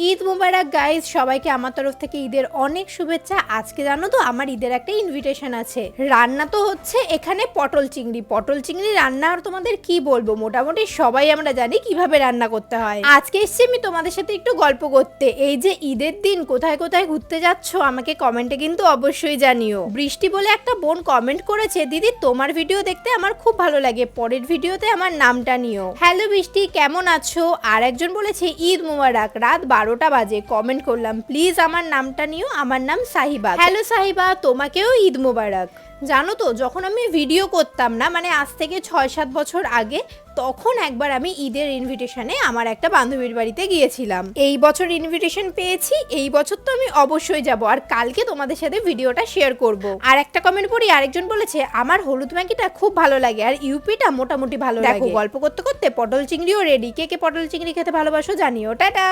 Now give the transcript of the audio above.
ঈদ মুবারক guys, সবাইকে আমার তরফ থেকে ঈদের অনেক শুভেচ্ছা। আজকে জানো তো আমার ঈদের একটা ইনভিটেশন আছে। রান্না তো হচ্ছে এখানে পটল চিংড়ি রান্না আর তোমাদের কি বলবো, মোটামুটি সবাই আমরা জানি কিভাবে রান্না করতে হয়। আজকে এসছি আমি তোমাদের সাথে একটু গল্প করতে। এই যে ঈদের দিন কোথায় কোথায় ঘুরতে যাচ্ছ আমাকে কমেন্টে কিন্তু অবশ্যই জানিও। বৃষ্টি বলে একটা বোন কমেন্ট করেছে, দিদি তোমার ভিডিও দেখতে আমার খুব ভালো লাগে, পরের ভিডিওতে আমার নামটা নিও। হ্যালো বৃষ্টি, কেমন আছো? আর একজন বলেছে ঈদ মুবারক, রাত 12টা বাজে। কমেন্ট করলাম প্লিজ আমার নামটা নিও, আমার নাম সাহিবা। হ্যালো সাহিবা, তোমাকেও ঈদ মুবারক। জানো তো যখন আমি ভিডিও করতাম না, মানে আজ থেকে 6-7 বছর আগে, তখন একবার আমি ঈদের ইনভিটেশনে আমার একটা বান্ধবীর বাড়িতে গিয়েছিলাম। এই বছর ইনভিটেশন পেয়েছি, এই বছর তো আমি অবশ্যই যাব, আর কালকে তোমাদের সাথে ভিডিওটা শেয়ার করব। আর একটা কমেন্ট পড়ি, আরেকজন বলেছে আমার হলুদ ম্যাগিটা খুব ভালো লাগে আর ইউপিটা মোটামুটি ভালো লাগে। গল্প করতে করতে পটল চিংড়িও রেডি। কে কে পটল চিংড়ি খেতে ভালোবাসো জানিও। টাটা।